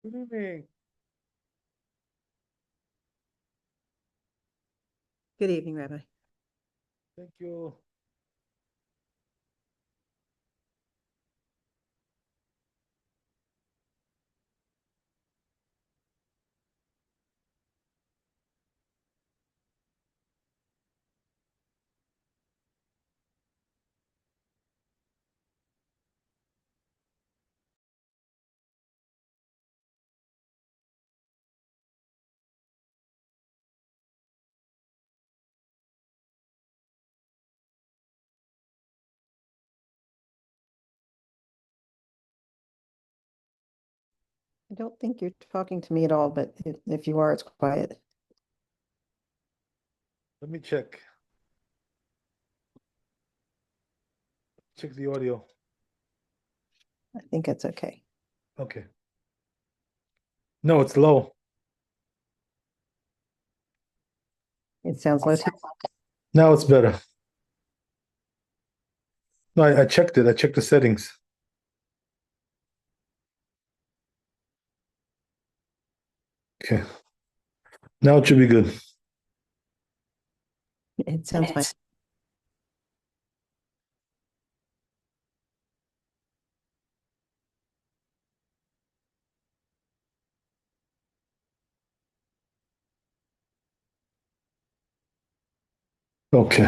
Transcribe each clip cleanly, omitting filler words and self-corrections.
Good evening. Good evening, Rabbi. Thank you. I don't think you're talking to me at all, but if you are, it's quiet. Let me check. Check the audio. I think it's okay. Okay. No, it's low. It sounds low too. Now it's better. No, I checked it. I checked the settings. Okay. Now it should be good. It sounds fine. Okay.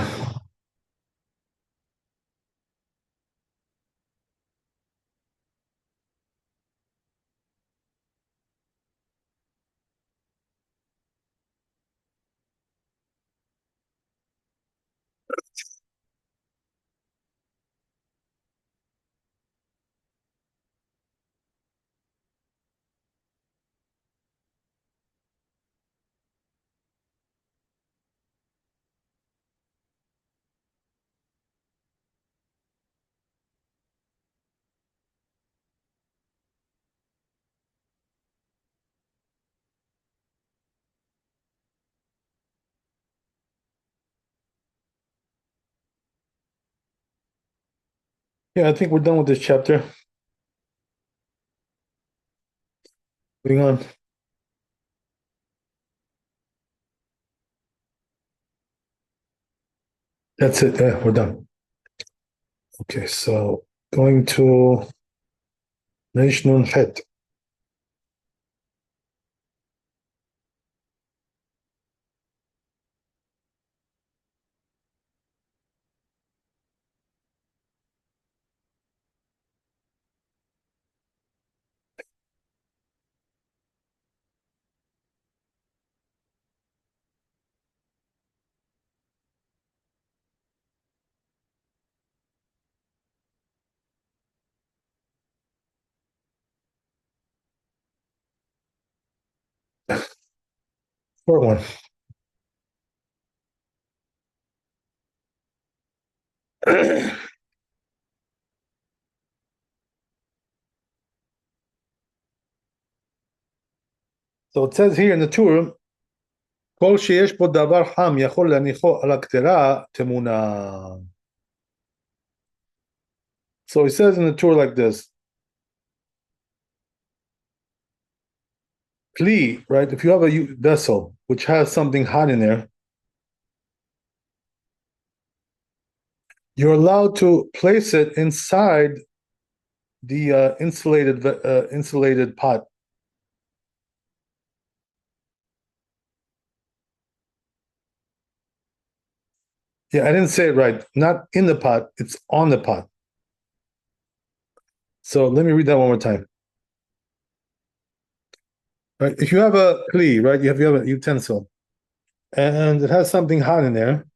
Yeah, I think we're done with this chapter. Moving on. That's it. Yeah, we're done. Okay, so going to Nation Het. Short one. So it says here in the Torah, כל שיש בו דבר חם יכול להניחו על הקטרה תמונה. So he says in the Torah like this. Kli, right? If you have a vessel which has something hot in there, you're allowed to place it inside the insulated pot. Yeah, I didn't say it right. Not in the pot, it's on the pot. So let me read that one more time. Right, if you have a kli, right, you have a utensil, and it has something hot in there,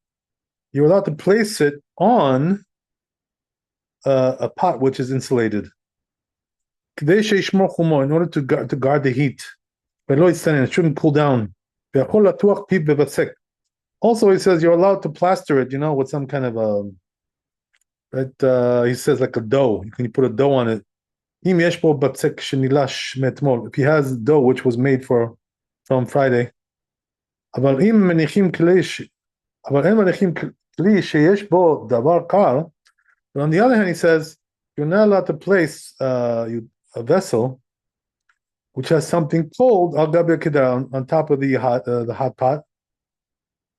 you're allowed to place it on a pot which is insulated. In order to guard the heat. It shouldn't cool down. Also, he says you're allowed to plaster it, with some kind of he says like a dough. You can put a dough on it. If he has dough which was made from Friday. But on the other hand, he says you're not allowed to place a vessel which has something cold al gabe kedera on top of the hot pot.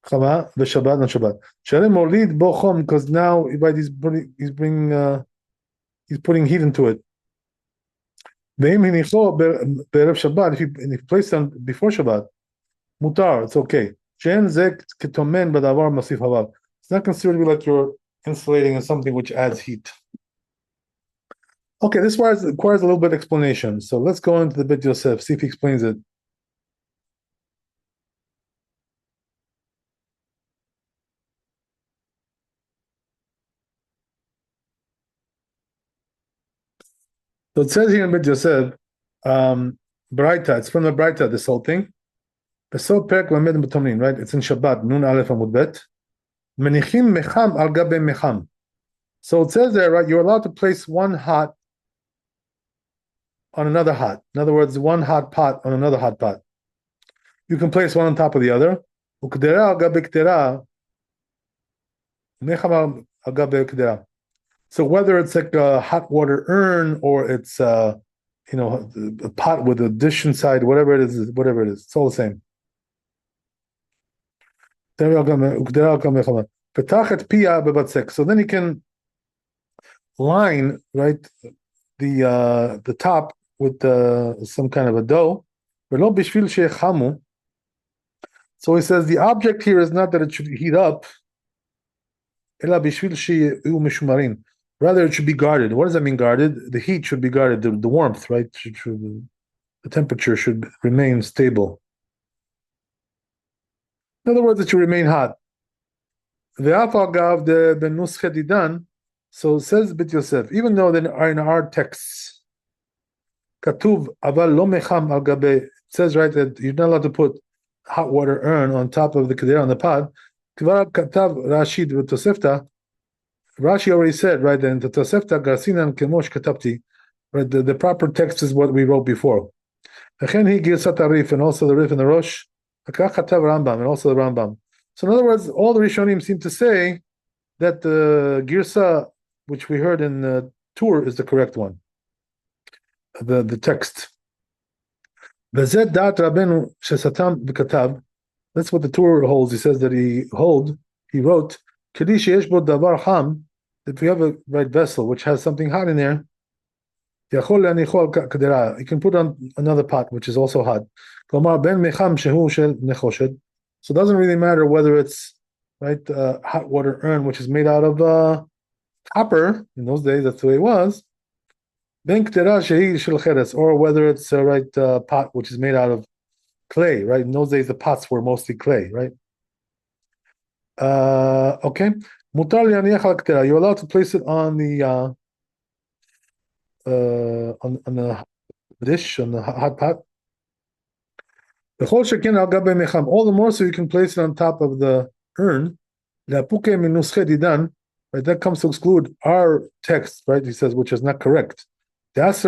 Chama the Shabbat on Shabbat. Shalem molid bo chom, because now he's putting heat into it. Ve'im hinicho be'erev Shabbat, if you place them before Shabbat, mutar, it's okay. She'en zek ketomen b'davar masif havav. It's not considered to be like you're insulating in something which adds heat. Okay, this requires a little bit of explanation. So let's go into the bit Yosef, see if he explains it. So it says here in bit Yosef, Braita, it's from the Braita, this whole thing. Right? It's in Shabbat, Nun Aleph Amud Bet. Menichim mecham al gabe mecham. So it says there, right, you're allowed to place one hot on another hot. In other words, one hot pot on another hot pot. You can place one on top of the other. Ukdera al gabe kdera, mecham al gabe kdera. So whether it's like a hot water urn or it's a pot with a dish inside, whatever it is, it's all the same. So then you can line, right, the top with some kind of a dough. So he says the object here is not that it should heat up. Rather, it should be guarded. What does that mean, guarded? The heat should be guarded, the warmth, right? The temperature should remain stable. In other words, it should remain hot. So it says Bit Yosef, even though in our texts, Katuv aval lo mecham al gabe, it says, right, that you're not allowed to put hot water urn on top of the kedera on the pot. Kvar katav Rashi v'Tosefta. Rashi already said, right, that in the Tosefta garsinan kemosh katabti, right, the proper text is what we wrote before. And he girsat Arif, and also the Rif and the Rosh, Rambam, and also the Rambam. So in other words, all the Rishonim seem to say that the Girsa, which we heard in the Tur, is the correct one. The text. That's what the Tur holds. He says that he wrote, if you have a right vessel which has something hot in there, you can put on another pot which is also hot. So it doesn't really matter whether it's right hot water urn which is made out of copper. In those days, that's the way it was. Or whether it's a right pot which is made out of clay. Right, in those days the pots were mostly clay. Right. Okay. You're allowed to place it on the dish, on the hot pot. All the more so you can place it on top of the urn. Right, that comes to exclude our text, right? He says, which is not correct. Which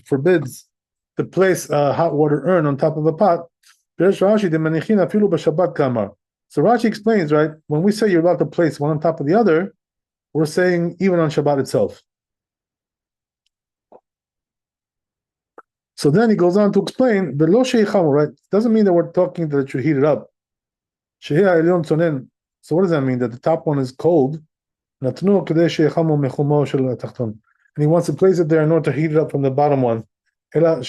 forbids to place a hot water urn on top of a pot. So Rashi explains, right, when we say you're allowed to place one on top of the other, we're saying even on Shabbat itself. So then he goes on to explain, right? Doesn't mean that we're talking that it should heat it up. So what does that mean? That the top one is cold. And he wants to place it there in order to heat it up from the bottom one. Rather, it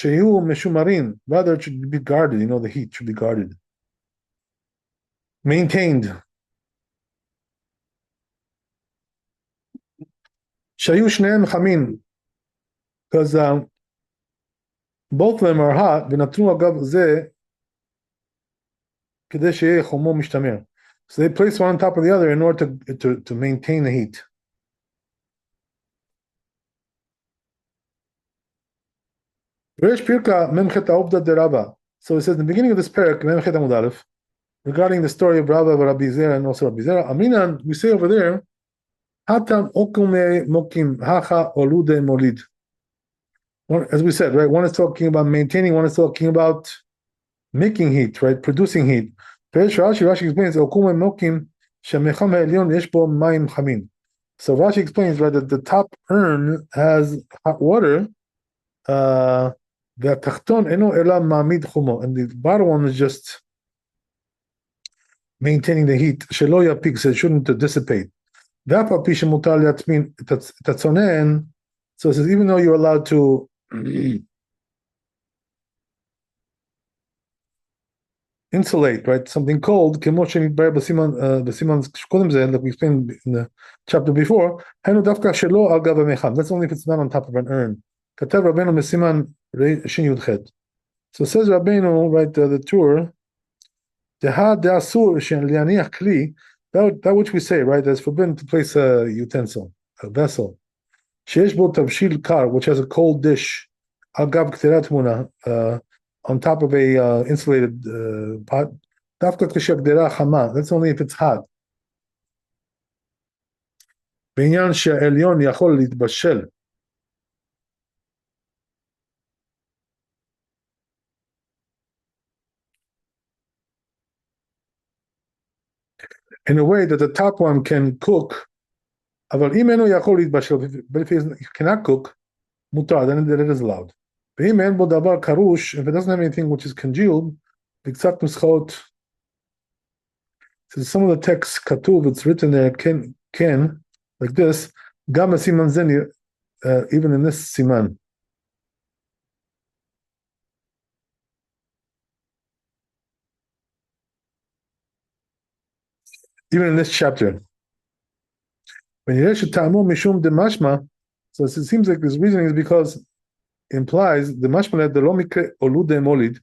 should be guarded. The heat should be guarded. Maintained. Shayu shneim chamin, because both of them are hot. So they place one on top of the other in order to maintain the heat. So it says in the beginning of this parak, regarding the story of Rabbi Zera and also Rabbi Zera, Aminan, we say over there, Hatam okume mokim hacha olude molid. As we said, right, one is talking about maintaining, one is talking about making heat, right, producing heat. Rashi explains, okume mokim shemecham ha'elyon yesh bo mayim chamin. So Rashi explains, right, that the top urn has hot water, והתחתון אינו אלא מעמיד חומו, and the bottom one is just maintaining the heat, שלא יפיק, so it shouldn't dissipate. ואף על פי שמותר להטמין את הצונן, so it says even though you're allowed to insulate, right, something cold, כמו שנתברר בסימן שקודם זה, like we explained in the chapter before, היינו דווקא שלא על גב המחם, that's only if it's not on top of an urn. כתב רבנו בסימן שי"ח. So says Rabbeinu, right, the tour, דאסור להניח כלי, that which we say, right, that's forbidden to place a utensil, a vessel, שיש בו תבשיל קר, which has a cold dish, על גב קצירת תמונה, on top of a insulated pot, דווקא כשהגדרה חמה, that's only if it's hot. בעניין שהעליון יכול להתבשל, in a way that the top one can cook, אבל אם אינו יכול להתבשל, but if he cannot cook, מותר, then it is allowed. ואם אין בו דבר קרוש, if it doesn't have anything which is congealed, בקצת נוסחאות, so some of the texts כתוב, it's written there, can, like this, גם בסימן זה, even in this סימן. Even in this chapter. When you שטעמו משום דמשמע, so it seems like this reasoning is because it implies the mashmalet the lo mikre olu de molid.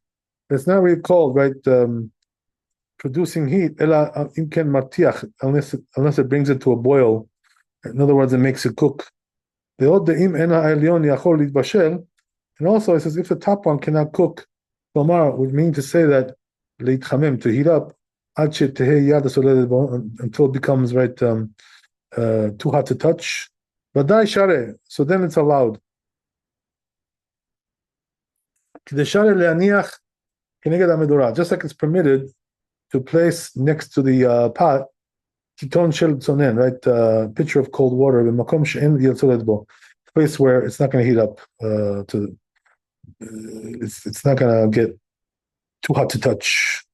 It's not really called, right, producing heat, ela im ken martiach, unless it brings it to a boil. In other words, it makes it cook. The od de im ena elyon yachol litbashel, and also it says if the top one cannot cook, Omar would mean to say that leitchamim, to heat up, ad shetehe yad asoledet, until it becomes, right, too hot to touch. Vadai share, so then it's allowed. Just like it's permitted to place next to the pot, titon shel tzonen, right, pitcher of cold water, place where it's not going to heat up, it's not going to get too hot to touch.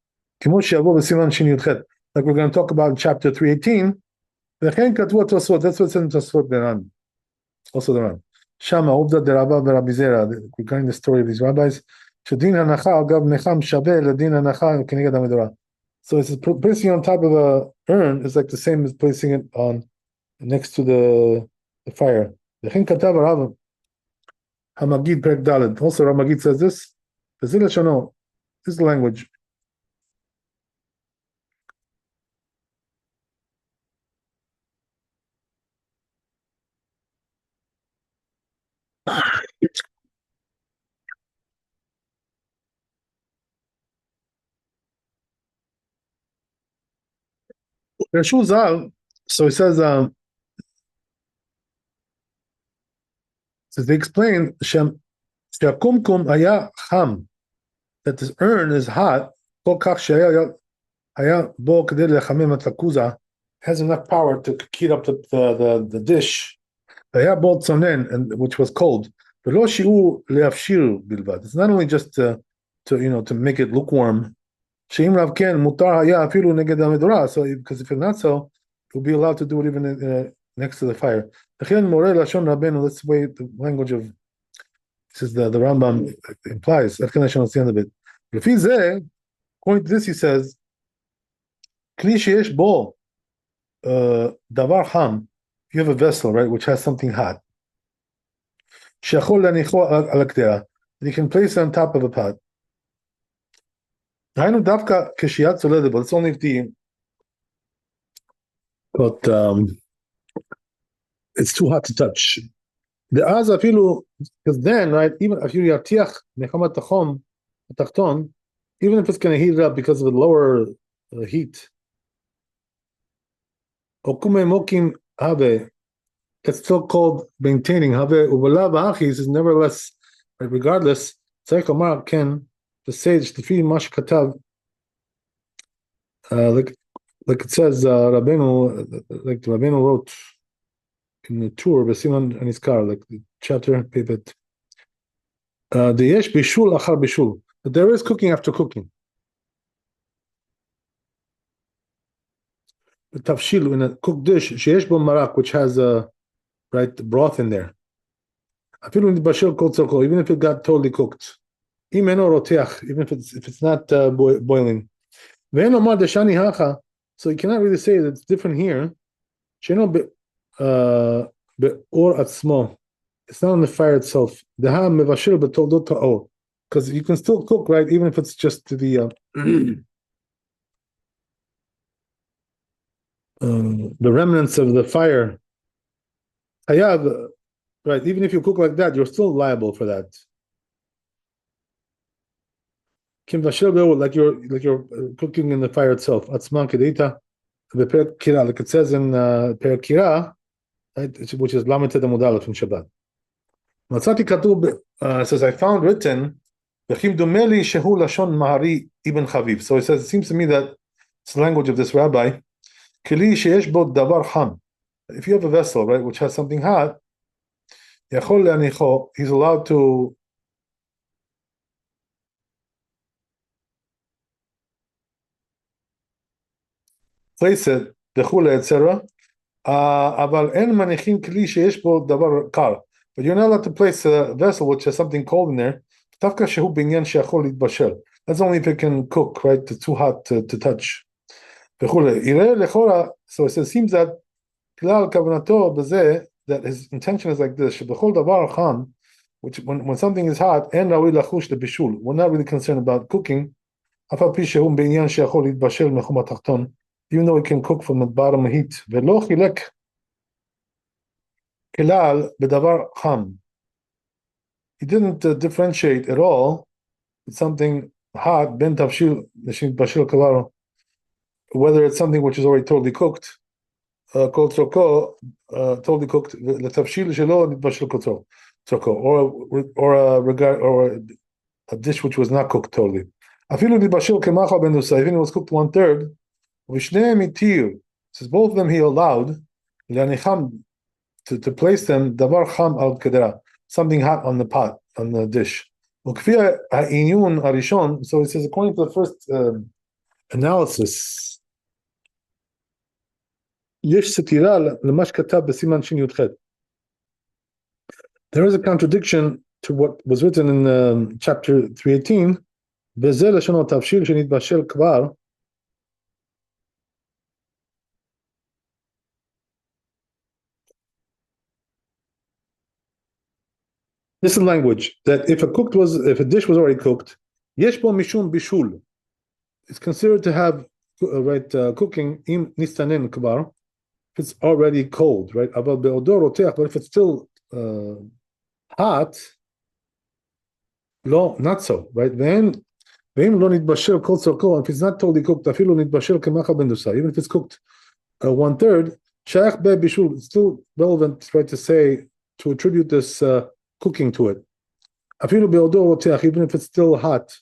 Like we're going to talk about in chapter 318. That's what's in Tosfot Beran. Also the Ran. Shama Obda de Rabba Rabbi Zera, regarding the story of these rabbis. Shadin Hanacha Gav Mecham Shabeh Ladin Hanacha Kenegad Amidora. So it's placing on top of a urn is like the same as placing it on next to the fire. Lechin Katav Rav Hamagid Perek Daled. Also Ramagid says this. This is the language. So he says, they explain that this urn is hot, has enough power to heat up the dish, and which was cold. It's not only just to make it lukewarm. So because if it's not so, you'll be allowed to do it even next to the fire. That's the way the language of this is the Rambam implies. That's the end of it. According to this, he says, davar ham, if you have a vessel, right, which has something hot, you can place it on top of a pot. It's only if it's too hot to touch. Because then, right, even if you even if it's going to heat it up because of the lower heat, it's still called maintaining. Is nevertheless, right, regardless, the sage, the three mash katav, like it says, Rabbeinu, like Rabbeinu wrote in the tour, Basiman and his car, like the chapter, Pipet. Yesh bishul achar bishul. But there is cooking after cooking. Tafshil in a cooked dish, sheyesh bo marak, which has right broth in there. Even if it got totally cooked. Even if it's not boiling. So you cannot really say that it's different here. It's not on the fire itself. Because you can still cook, right? Even if it's just the the remnants of the fire. Hayav, right? Even if you cook like that, you're still liable for that. Like you're cooking in the fire itself. Atzman kedita, like it says in Per Kira, right, which is Lamed Amud from Shabbat. Matzati katub says I found written, V'chim dumeli shehu lashon mahari ibn Chaviv. So it says it seems to me that it's the language of this rabbi. Keli sheyesh bo davar ham. If you have a vessel, right, which has something hot, yachol le'anicho, he's allowed to place it, dechule, etc. Aval en manichin kli sheyesh bo davar kar. But you're not allowed to place a vessel which has something cold in there. Tafka shehu binyan sheachol litbashel. That's only if it can cook, right? It's too hot to touch. Dechule. Ireh lechora. So it seems that klal kavanato b'zeh, that his intention is like this: shebechol davar cham, which when something is hot, en rawi lachush lebishul. We're not really concerned about cooking. Afal pi shehu binyan sheachol litbashel mechum atachton. Even though it can cook from the bottom heat. Velo chilek kelal bedavar cham. He didn't differentiate at all with something hot, ben tavshil, bashil kavaro, whether it's something which is already totally cooked, kol troko, totally cooked, letavshil shelo bashil troko, or a dish which was not cooked totally. Afilu bashil kemachal ben nusa, even it was cooked 1/3. Vishneim itir, says both of them he allowed leanicham to place them davar cham al kedera, something hot on the pot, on the dish. So it says according to the first analysis, there is a contradiction to what was written in chapter 318. This is language that if a dish was already cooked, yesh bo mishum bishul, it's considered to have cooking im nistanen kbar, if it's already cold, right? But if it's still hot, lo, not so, right? Then lo nitbashel kol tzorko, if it's not totally cooked, afilu nitbashel kemachal ben dusa, even if it's cooked 1/3, shayach be bishul, it's still relevant, right, to say, to attribute this cooking to it. Even if it's still hot.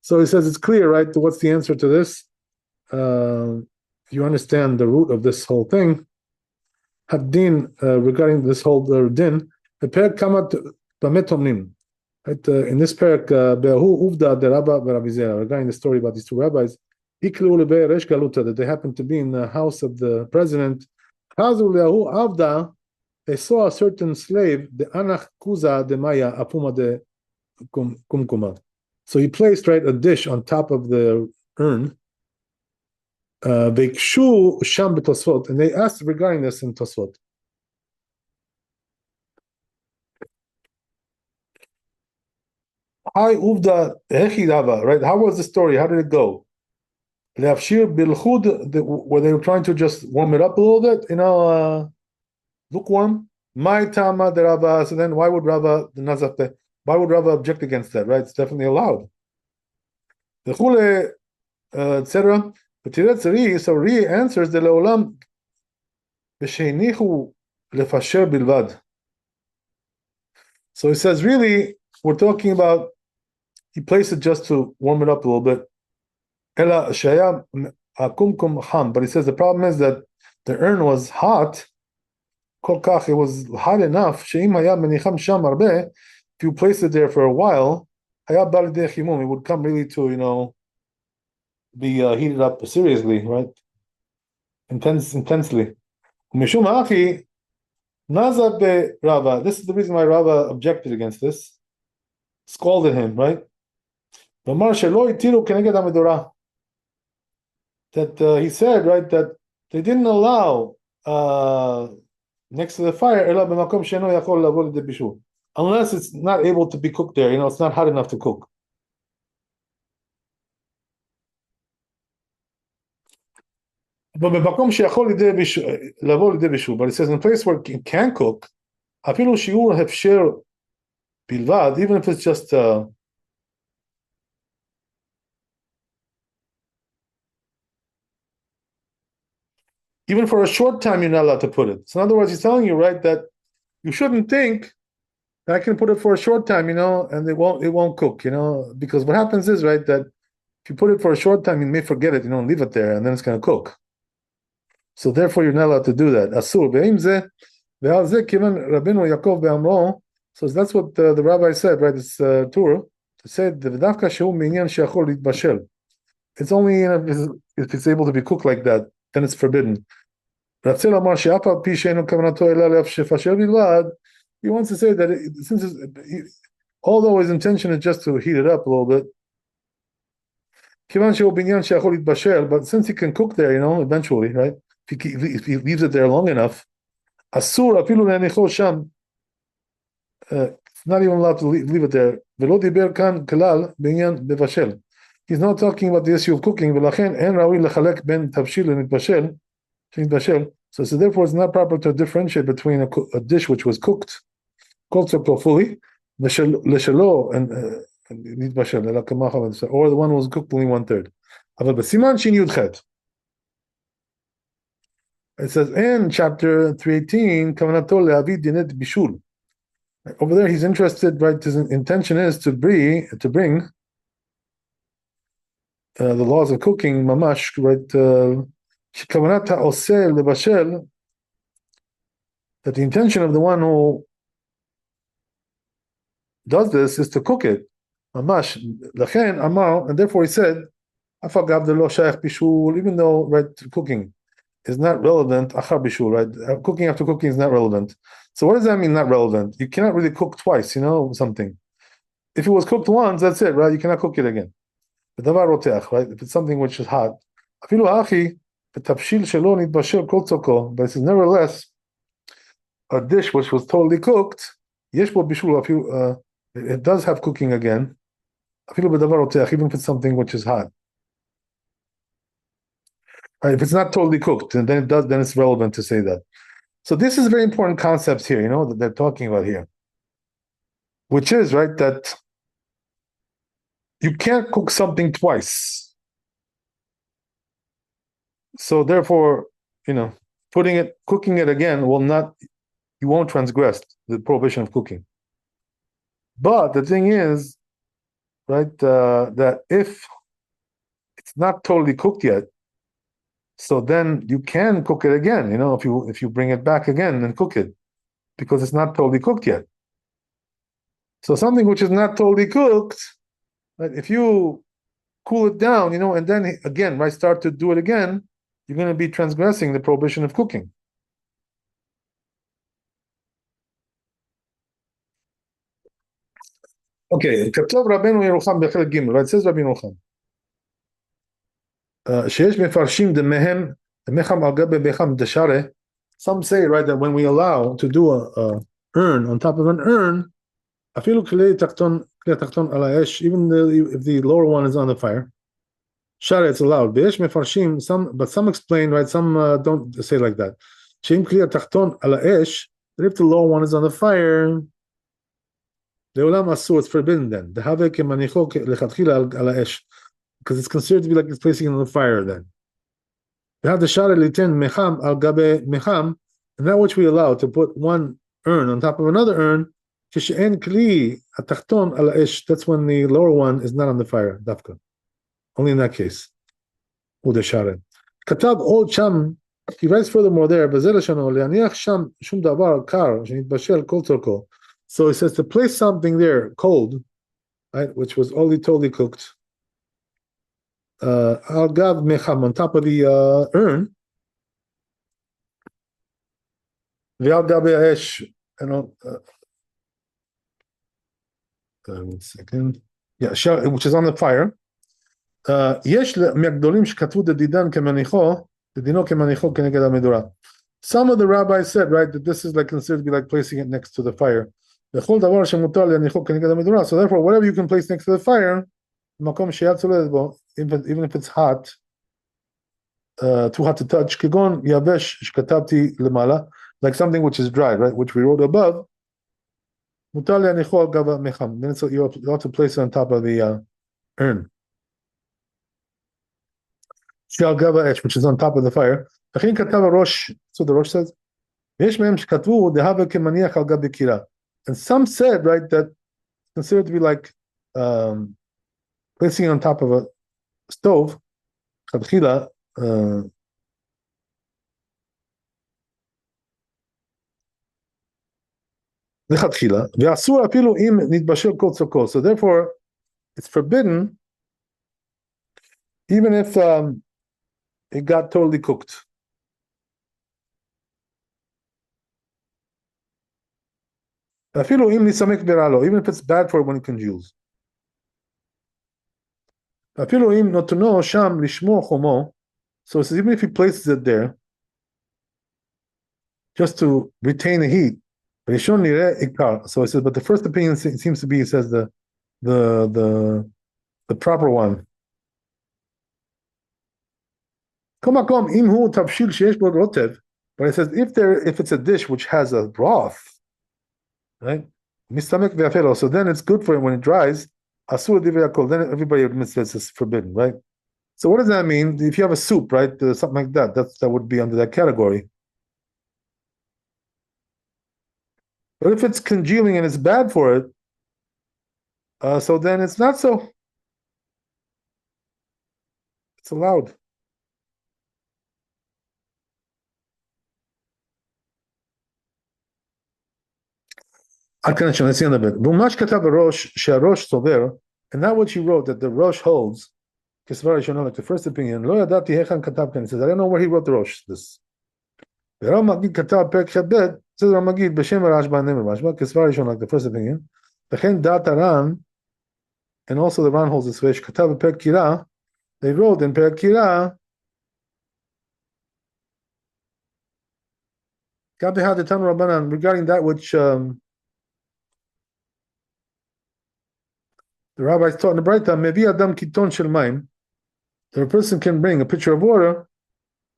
So he says it's clear, right? What's the answer to this? You understand the root of this whole thing. Hadin regarding this whole din. In this parak, regarding the story about these two rabbis, that they happened to be in the house of the president. They saw a certain slave, the anach kuza de maya apuma de kumkuma. So he placed a dish on top of the urn. Veikshu sham b'tosfot, and they asked regarding this in Tosfot. Hi uvda hechidava, right? How was the story? How did it go? Leafshir bilchud, where they were trying to just warm it up a little bit, lukewarm. My tama de Rava. So then, why would Rava object against that? Right? It's definitely allowed. The chule, etc. But Tzari, so Ri answers the leolam b'sheinichu lefasher bilvad. So he says, really, we're talking about he placed it just to warm it up a little bit. Ela shaya akumkum ham. But he says the problem is that the urn was hot. כל כך, it was hot enough, שאם היה מניחם שם הרבה, if you place it there for a while, היה בא לידי חימום, it would come really to, be heated up seriously, right? Intensely. משום האחי, naza Rava. This is the reason why Rava objected against this, scolded him, right? ואמר שלא התירו כנגד המדורה. That he said, right, that they didn't allow next to the fire, אלא במקום שאינו יכול לבוא לידי בישול. Unless it's not able to be cooked there, it's not hot enough to cook. But במקום שיכול לבוא לידי בישול, but it says in a place where it can cook, אפילו שיעור הפשר בלבד, even if it's just even for a short time, you're not allowed to put it. So in other words, he's telling you, right, that you shouldn't think that I can put it for a short time, and it won't cook, because what happens is, right, that if you put it for a short time, you may forget it, leave it there, and then it's going to cook. So therefore, you're not allowed to do that. Asur be'imze ve'al kivan Rabbeinu Yaakov be'amro. So that's what the rabbi said, right? This Torah. It said v'davka shehu minyan she'achol litbashel. It's only if it's able to be cooked like that, then it's forbidden. He wants to say that although his intention is just to heat it up a little bit, but since he can cook there, eventually, right? If he leaves it there long enough, it's not even allowed to leave it there. He's not talking about the issue of cooking. So therefore, it's not proper to differentiate between a dish which was cooked fully, and or the one who was cooked only 1/3. It says in chapter 318, over there, he's interested, right? His intention is to bring the laws of cooking, mamash, right? That the intention of the one who does this is to cook it, mamash. And therefore he said, even though, right, cooking is not relevant, right? Cooking after cooking is not relevant. So what does that mean, not relevant? You cannot really cook twice, something. If it was cooked once, that's it, right? You cannot cook it again. Right? If it's something which is hot. But it says, nevertheless, a dish which was totally cooked, it does have cooking again, even if it's something which is hot. Right? If it's not totally cooked, then it's relevant to say that. So this is very important concepts here, that they're talking about here, which is, right, that you can't cook something twice. So therefore, cooking it again you won't transgress the prohibition of cooking. But the thing is, right, that if it's not totally cooked yet, so then you can cook it again, if you bring it back again and cook it, because it's not totally cooked yet. So something which is not totally cooked, right, if you cool it down, and then again, right, start to do it again, you're going to be transgressing the prohibition of cooking. Okay, כתוב רבנו ירוחם בחלק ג', right, it says Rabbi Yerucham. שיש מפרשים דמהם על גבי מחם דשרה. Some say, right, that when we allow to do a urn on top of an urn, אפילו כלי תחתון על האש, even if the lower one is on the fire, shara, it's allowed. ויש מפרשים, but some explain, right, some don't say like that. שאם כלי התחתון על האש, that if the lower one is on the fire, לעולם אסור, it's forbidden then. דהווה כמניחו לכתחילה על האש, because it's considered to be like it's placing it on the fire then. And that which we allow to put one urn on top of another urn, that's when the lower one is not on the fire, dafka. Only in that case. Katab old cham he writes furthermore there, so he says to place something there cold, right, which was only totally cooked, al gav mecham, on top of the urn, v'al gav ha'esh, you know, 1 second, yeah, which is on the fire. יש מהגדולים שכתבו דדידן כמניחו, דדינו כמניחו כנגד המדורה. Some of the rabbis said, right, that this is like considered to be like placing it next to the fire. וכל דבר שמותר להניחו כנגד המדורה. So therefore, whatever you can place next to the fire, מקום שיד צולדת בו, even if it's hot, too hot to touch, כגון יבש שכתבתי למעלה, like something which is dry, right, which we wrote above, מותר להניחו על גב המחם. Then you have to place it on top of the urn. Which is on top of the fire. So the Rosh says, and some said, right, that considered to be like placing it on top of a stove. So therefore, it's forbidden even if it got totally cooked. Even if it's bad for it when it congeals. So it says even if he places it there, just to retain the heat. So it says, but the first opinion seems to be, it says the proper one. But it says if it's a dish which has a broth, right? So then it's good for it when it dries. Then everybody admits that it's forbidden, right? So what does that mean? If you have a soup, right, something like that, that would be under that category. But if it's congealing and it's bad for it, so then it's not so. It's allowed. Let's see on the bit. And that what she wrote that the Rosh holds, like the first opinion. He says, I don't know where he wrote the Rosh. This. Like the first opinion. And also the Ran holds this way. They wrote in Perek Kira. Regarding that which the rabbis taught in the Braita, maybe Adam kiton shel mayim, that a person can bring a pitcher of water,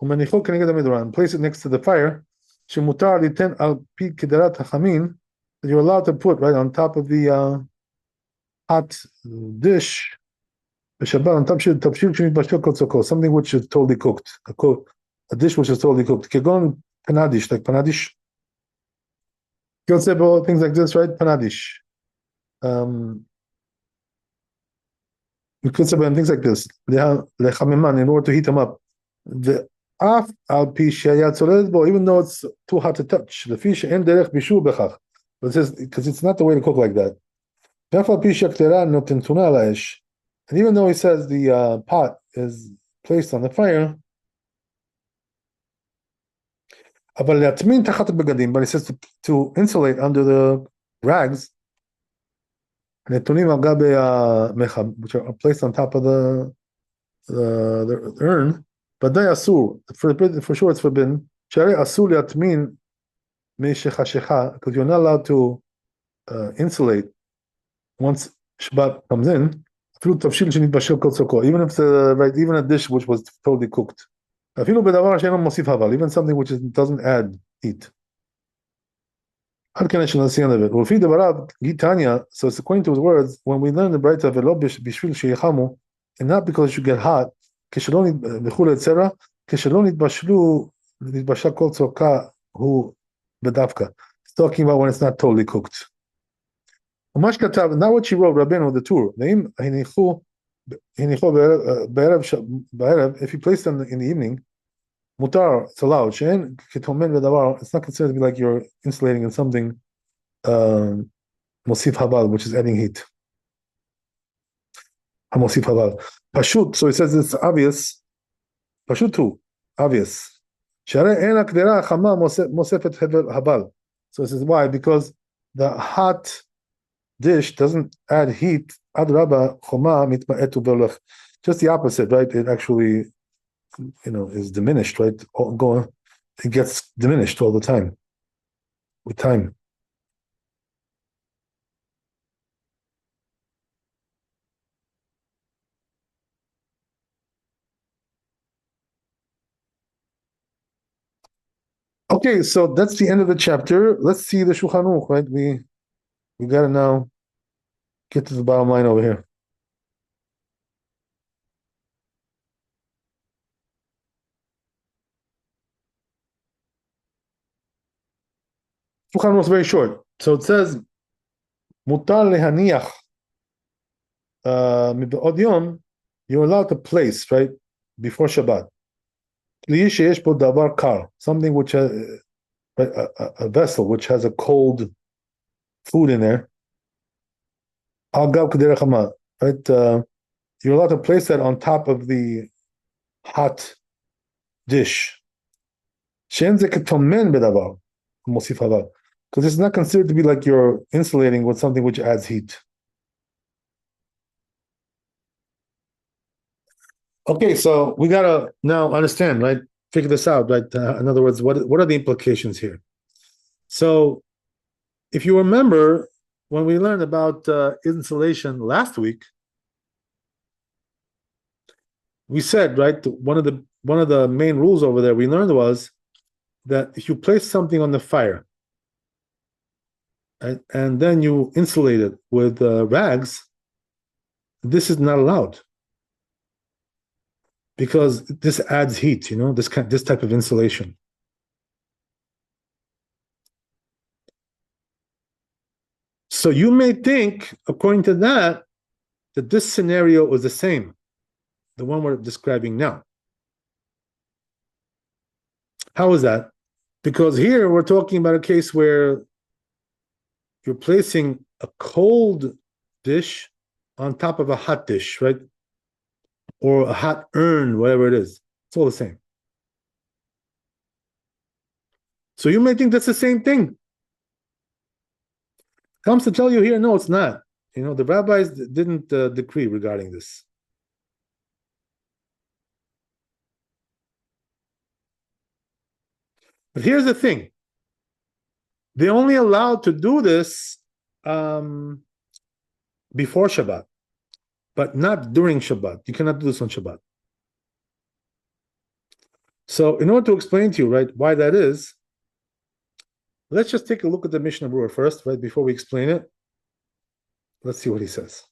and place it next to the fire, that you're allowed to put right on top of the hot dish, something which is totally cooked, a dish which is totally cooked. Kegon panadish, like panadish. Things like this, right? Panadish. Things like this. In order to heat them up. Even though it's too hot to touch. The fish and derech bishul bechach. But it says because it's not the way to cook like that. And even though he says the pot is placed on the fire, but he says to insulate under the rags, which are placed on top of the urn, but they asur, for sure it's forbidden. Because you're not allowed to insulate once Shabbat comes in, even if even a dish which was totally cooked. Even something which doesn't add heat. How can I see the end of it? So it's according to his words, when we learn the Braita velo bishvil sheyechamu, and not because you get hot, כשלא וכולי etc., כשלא נתבשל כל צורכה הוא בדווקא. It's talking about when it's not totally cooked. ומה שכתב, not what she wrote, Rabbeinu, the tour, ואם הניחו בערב, if you place them in the evening, mutar, it's allowed. She'en ketomen v'davar, it's not considered to be like you're insulating in something mosif habal, which is adding heat. Hamosif habal. Pashut, so he says it's obvious. Pashut too, obvious. Share en akdera chama mosefet habal. So he says why? Because the hot dish doesn't add heat. Adraba choma mitma'etu berlech. Just the opposite, right? It actually, is diminished, right? It gets diminished all the time with time. Okay, so that's the end of the chapter. Let's see the Shulchan Aruch, right? We gotta now get to the bottom line over here. Shulchan Aruch is very short. So it says, Mutar lehaniach mib'od yom, you're allowed to place, right, before Shabbat. Li sheyesh bo davar kar, something which a vessel which has a cold food in there. Al gav k'derech hama, right? You're allowed to place that on top of the hot dish. She'en ze ketomen bedavar, mosif haval, because it's not considered to be like you're insulating with something which adds heat. Okay, so we gotta now understand, right? Figure this out, right? In other words, what are the implications here? So, if you remember, when we learned about insulation last week, we said, right, one of the main rules over there we learned was that if you place something on the fire, right, and then you insulate it with rags, this is not allowed because this adds heat. This type of insulation. So you may think, according to that this scenario is the same, the one we're describing now. How is that? Because here we're talking about a case where you're placing a cold dish on top of a hot dish, right? Or a hot urn, whatever it is. It's all the same. So you may think that's the same thing. Comes to tell you here, no, it's not. The rabbis didn't decree regarding this. But here's the thing. They're only allowed to do this before Shabbat, but not during Shabbat. You cannot do this on Shabbat. So in order to explain to you, right, why that is, let's just take a look at the Mishnah Berurah first, right, before we explain it. Let's see what he says.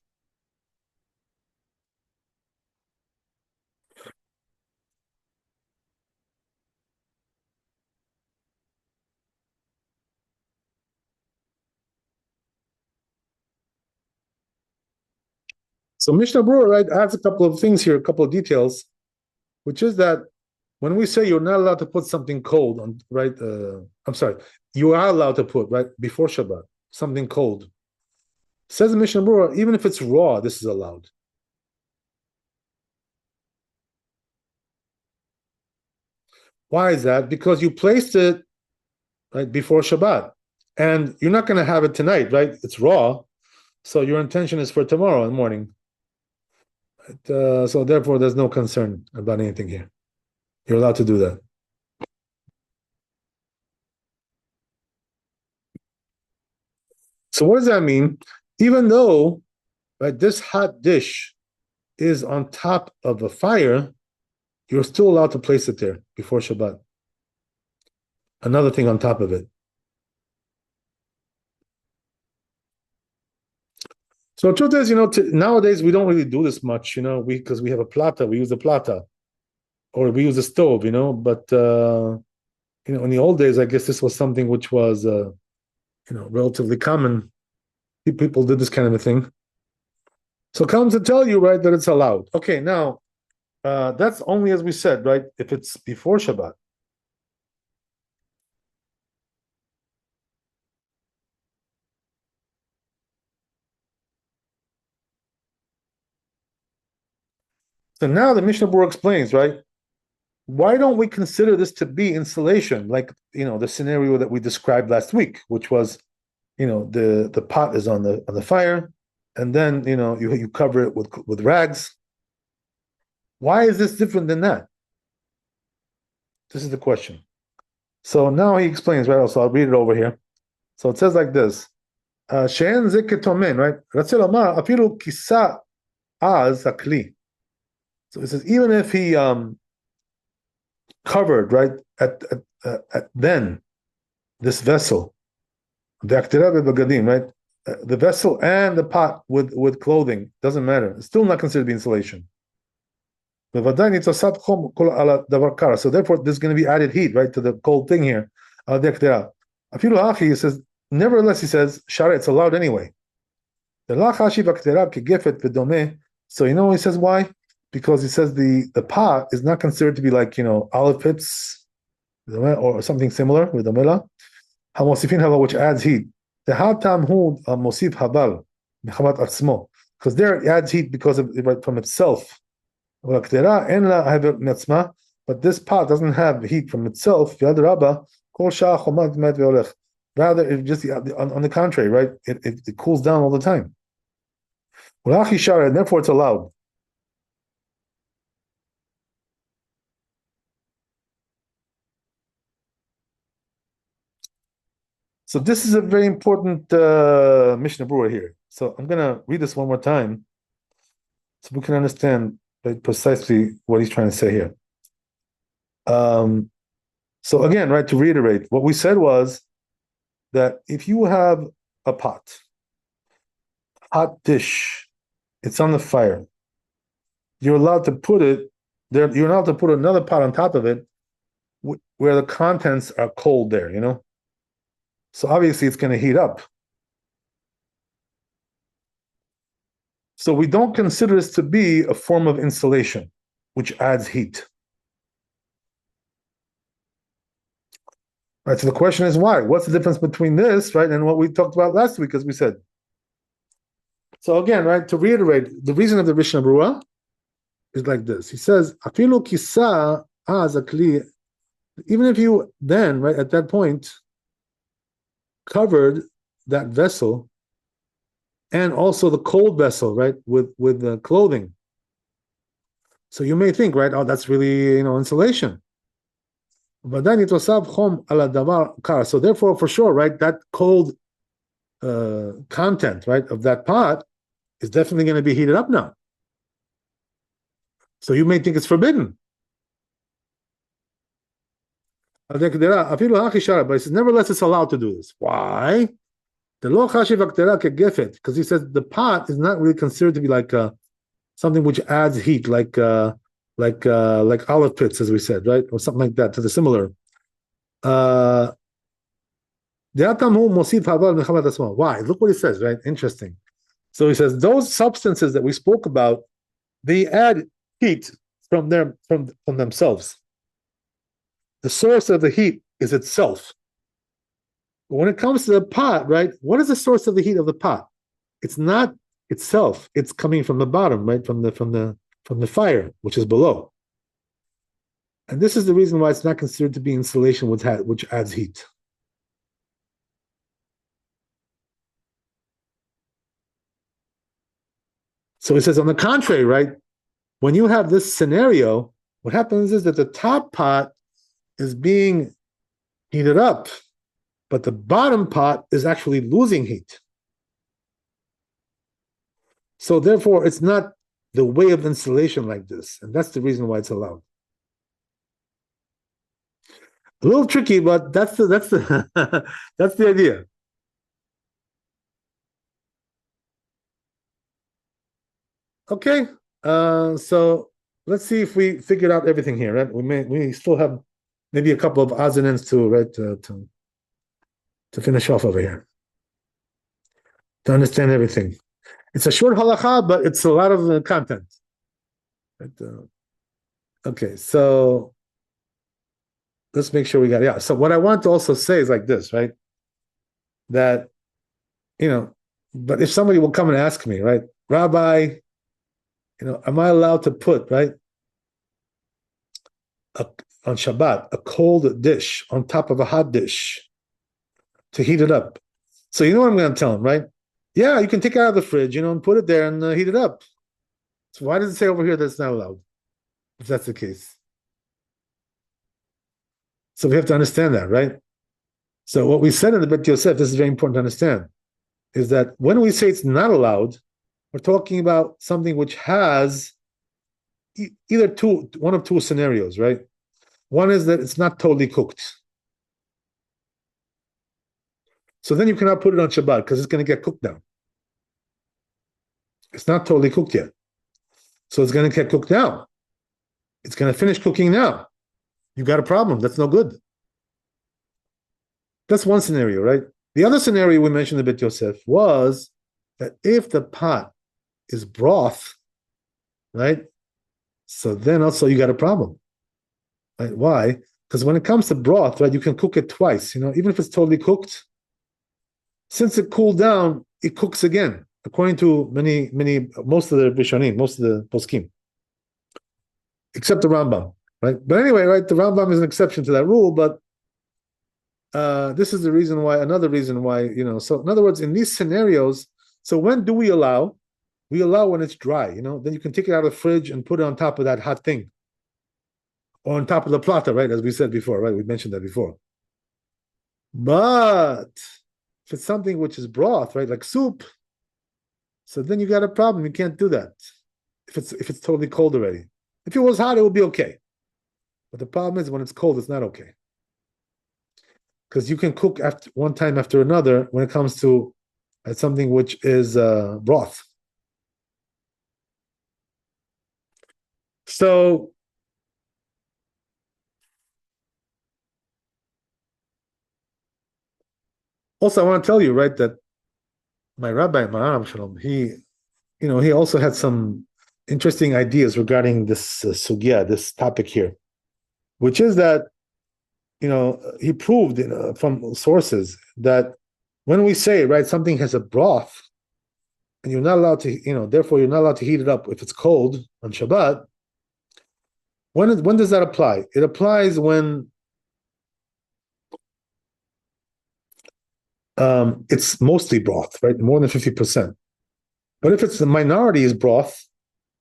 So Mishnah Berurah, right, adds a couple of things here, a couple of details, which is that when we say you're not allowed to put something cold on, right, you are allowed to put, right, before Shabbat, something cold. Says the Mishnah Berurah, even if it's raw, this is allowed. Why is that? Because you placed it right before Shabbat, and you're not going to have it tonight, right? It's raw, so your intention is for tomorrow in the morning. So therefore, there's no concern about anything here. You're allowed to do that. So what does that mean? Even though, right, this hot dish is on top of a fire, you're still allowed to place it there before Shabbat. Another thing on top of it. So the truth is, nowadays we don't really do this much, because we have a plata, we use a plata, or we use a stove, but in the old days, I guess this was something which was, relatively common. People did this kind of a thing. So it comes to tell you, right, that it's allowed. Okay, now, That's only as we said, right? If it's before Shabbat. So now the Mishnah Berurah explains, right? Why don't we consider this to be insulation, like the scenario that we described last week, which was, the pot is on the fire, and then you cover it with rags. Why is this different than that? This is the question. So now he explains, right? So I'll read it over here. So it says like this: "She'en ze ketomen," right? Ratzeh lomar afilu kisa az hakli. So it says even if he covered, right, at then this vessel, the right, the vessel and the pot with clothing, doesn't matter. It's still not considered to be insulation. So therefore, there's going to be added heat, right, to the cold thing here. He says, nevertheless, he says, Shara, it's allowed anyway. So he says why? Because he says the pot is not considered to be like olive pits or something similar with the mela. Which adds heat. The hatam hu mosif habal because there it adds heat because of right from itself. But this pot doesn't have heat from itself. Rather, it just on the contrary, right? It cools down all the time. And therefore, it's allowed. So this is a very important Mishnah Berurah here. So I'm going to read this one more time so we can understand precisely what he's trying to say here. So again, right, to reiterate, what we said was that if you have a hot dish, it's on the fire, you're allowed to put it there. You're allowed to put another pot on top of it where the contents are cold there, So obviously it's going to heat up. So we don't consider this to be a form of insulation, which adds heat. Right, so the question is why? What's the difference between this, right, and what we talked about last week, as we said? So again, right, to reiterate, the reason of the Mishnah Berurah is like this. He says, "Afilu kisa az akli," even if you then, right, at that point, covered that vessel and also the cold vessel, right, with the clothing. So you may think, right, oh, that's really insulation. So therefore, for sure, right, that cold content, right, of that pot is definitely going to be heated up now. So you may think it's forbidden. But he says, nevertheless, it's allowed to do this. Why? Because he says the pot is not really considered to be like something which adds heat, like olive pits, as we said, right, or something like that, to the similar. Why? Look what he says, right? Interesting. So he says those substances that we spoke about, they add heat from themselves. The source of the heat is itself. But when it comes to the pot, right, what is the source of the heat of the pot? It's not itself. It's coming from the bottom, right, from the fire, which is below. And this is the reason why it's not considered to be insulation, which adds heat. So he says, on the contrary, right, when you have this scenario, what happens is that the top pot is being heated up, but the bottom pot is actually losing heat. So therefore, it's not the way of insulation like this, and that's the reason why it's allowed. A little tricky, but that's the that's the idea. Okay, so let's see if we figured out everything here. Right, we still have maybe a couple of odds and ends to finish off over here to understand everything. It's a short halacha, but it's a lot of content. Right, Okay, so let's make sure we got it. Yeah. So what I want to also say is like this, right? That, you know, but if somebody will come and ask me, right, Rabbi, am I allowed to put, right, a, on Shabbat, a cold dish on top of a hot dish to heat it up? So you know what I'm going to tell him, right? Yeah, you can take it out of the fridge, and put it there and heat it up. So why does it say over here that it's not allowed? If that's the case. So we have to understand that, right? So what we said in the Bet Yosef, this is very important to understand, is that when we say it's not allowed, we're talking about something which has either one of two scenarios, right? One is that it's not totally cooked. So then you cannot put it on Shabbat because it's going to get cooked now. It's not totally cooked yet. So it's going to get cooked now. It's going to finish cooking now. You got a problem. That's no good. That's one scenario, right? The other scenario we mentioned in Bet Yosef was that if the pot is broth, right? So then also you got a problem. Right? Why? Because when it comes to broth, right, you can cook it twice. Even if it's totally cooked, since it cooled down, it cooks again, according to most of the Rishonim, most of the poskim, except the Rambam, right? But anyway, right, the Rambam is an exception to that rule, but this is another reason why, so in other words, in these scenarios, so when do we allow? We allow when it's dry, then you can take it out of the fridge and put it on top of that hot thing. Or on top of the plata, right? As we said before, right? We mentioned that before. But if it's something which is broth, right, like soup, so then you got a problem. You can't do that if it's totally cold already. If it was hot, it would be okay. But the problem is when it's cold, it's not okay. Because you can cook after one time after another when it comes to something which is broth. So also, I want to tell you, right, that my rabbi, Maharam Shalom, he also had some interesting ideas regarding this sugya, this topic here, which is that, he proved from sources that when we say, right, something has a broth, and you're not allowed to, therefore you're not allowed to heat it up if it's cold on Shabbat. When does that apply? It applies when it's mostly broth, right? More than 50%. But if it's the minority is broth,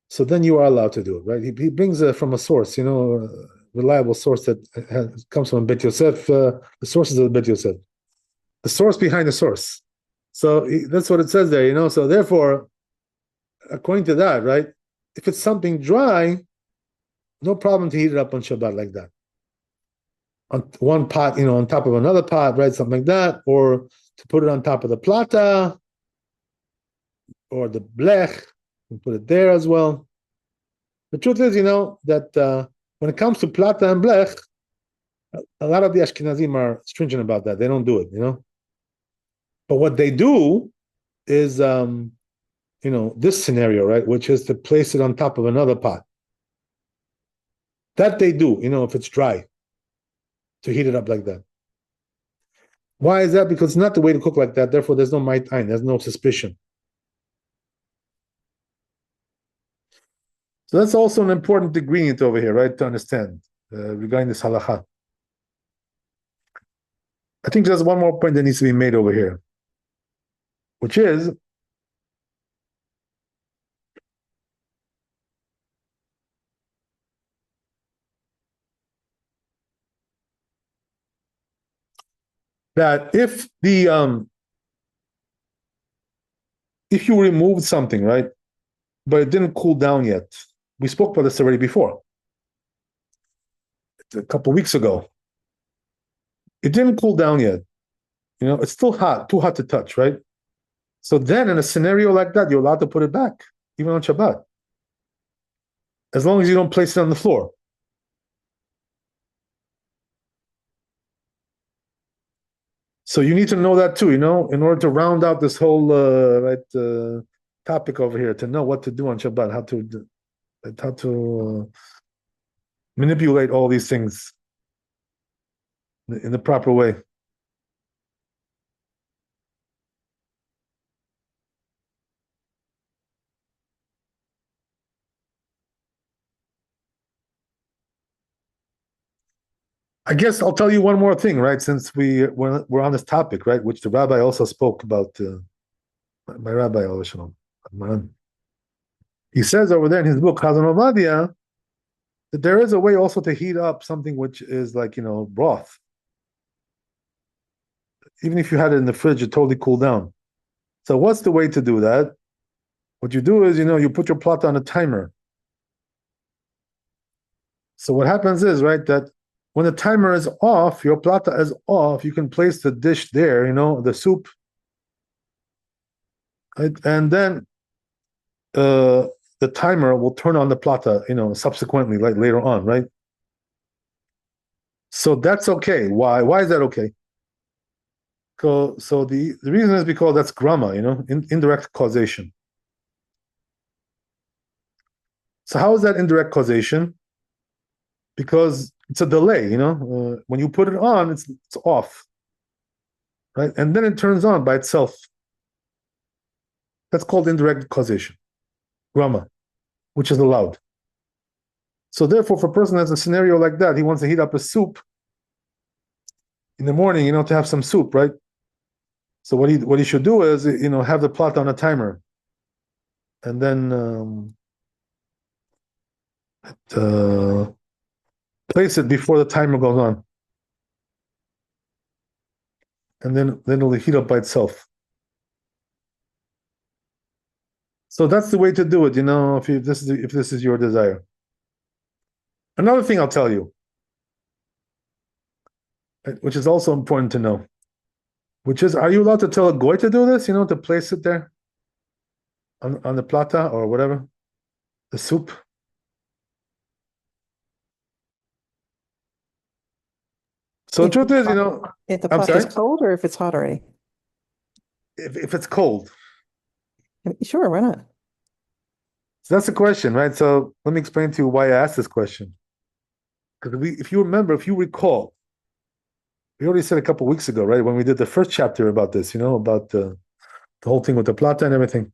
so then you are allowed to do it, right? He brings from a source, a reliable source that comes from Bet Yosef, the sources of Bet Yosef, the source behind the source. So that's what it says there, So therefore, according to that, right, if it's something dry, no problem to heat it up on Shabbat like that. On one pot, on top of another pot, right, something like that, or to put it on top of the plata or the blech, and put it there as well. The truth is, that when it comes to plata and blech, a lot of the Ashkenazim are stringent about that. They don't do it, But what they do is, this scenario, right, which is to place it on top of another pot. That they do, if it's dry, to heat it up like that. Why is that? Because it's not the way to cook like that. Therefore, there's no mait ayin, there's no suspicion. So that's also an important ingredient over here, right, to understand regarding this halacha. I think there's one more point that needs to be made over here, which is that if you removed something, right, but it didn't cool down yet. We spoke about this already before, a couple of weeks ago. It didn't cool down yet. It's still hot, too hot to touch, right? So then in a scenario like that, you're allowed to put it back, even on Shabbat, as long as you don't place it on the floor. So you need to know that too, in order to round out this whole topic over here, to know what to do on Shabbat, how to manipulate all these things in the proper way. I guess I'll tell you one more thing, right? Since we're on this topic, right, which the rabbi also spoke about, my rabbi, he says over there in his book, Chazon Ovadia, that there is a way also to heat up something which is like, broth. Even if you had it in the fridge, it totally cooled down. So what's the way to do that? What you do is, you put your plata on a timer. So what happens is, right, that when the timer is off, your plata is off, you can place the dish there, the soup, right? And then the timer will turn on the plata, subsequently, like later on, right? So that's okay. Why? Why is that okay? So the reason is because that's grama, indirect causation. So how is that indirect causation? Because it's a delay, when you put it on, it's off, right? And then it turns on by itself. That's called indirect causation, grama, which is allowed. So therefore, if a person has a scenario like that, he wants to heat up a soup in the morning, to have some soup, right? So what he should do is, have the plata on a timer, and then place it before the timer goes on, and then it'll heat up by itself. So that's the way to do it, if this is your desire. Another thing I'll tell you, which is also important to know, which is, are you allowed to tell a goy to do this? To place it there on the plata or whatever, the soup. So the truth is, If the I'm pot is sorry, cold or if it's hot already? if it's cold. Sure, why not? So that's the question, right? So let me explain to you why I asked this question. Because if you recall, we already said a couple of weeks ago, right, when we did the first chapter about this, about the whole thing with the plata and everything.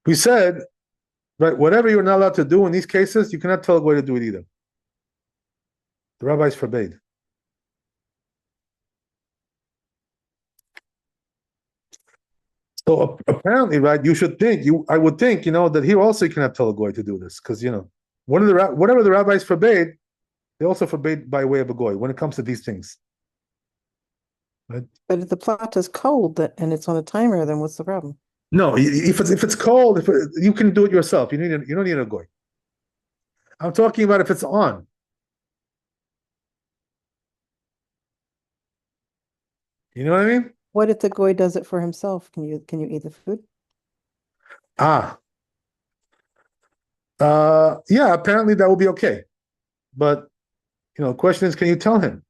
We said, right, whatever you're not allowed to do in these cases, you cannot tell a goy to do it either. The rabbis forbade. So apparently, right, I would think, that here also you cannot tell a goy to do this, because whatever the rabbis forbade, they also forbade by way of a goy when it comes to these things. Right? But if the pot is cold and it's on a timer, then what's the problem? No, if it's cold, you can do it yourself. You don't need a goy. I'm talking about if it's on. You know what I mean? What if the goy does it for himself? Can you eat the food? Ah, yeah. Apparently that will be okay, but the question is, can you tell him?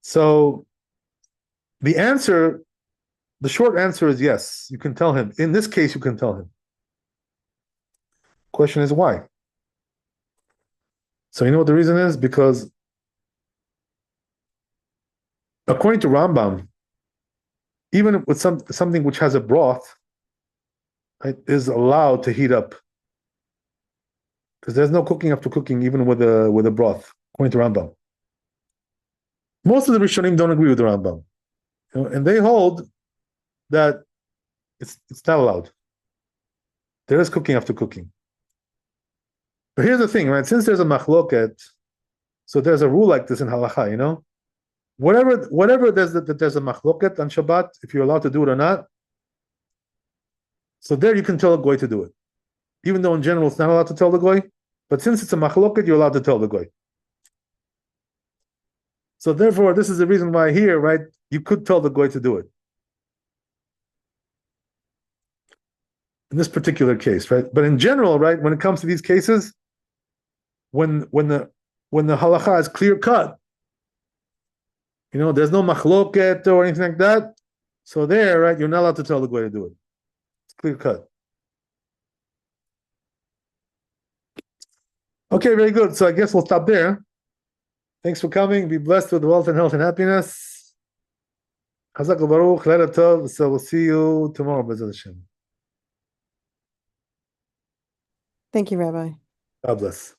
So the short answer is yes. You can tell him. In this case, you can tell him. Question is why? So you know what the reason is? Because according to Rambam, even with something which has a broth, right, is allowed to heat up. Because there's no cooking after cooking, even with a broth, according to Rambam. Most of the Rishonim don't agree with the Rambam, and they hold that it's not allowed. There is cooking after cooking. But here's the thing, right? Since there's a machloket, so there's a rule like this in halacha, whatever there's a machloket on Shabbat, if you're allowed to do it or not. So there you can tell a goy to do it, even though in general it's not allowed to tell the goy. But since it's a machloket, you're allowed to tell the goy. So therefore, this is the reason why here, right, you could tell the goy to do it. In this particular case, right? But in general, right, when it comes to these cases, when the halacha is clear cut, there's no machloket or anything like that. So there, right, you're not allowed to tell the goy to do it. It's clear cut. Okay, very good. So I guess we'll stop there. Thanks for coming. Be blessed with wealth and health and happiness. Chazak Baruch, Leila Tov. So we'll see you tomorrow, B'ezrat Hashem. Thank you, Rabbi. God bless.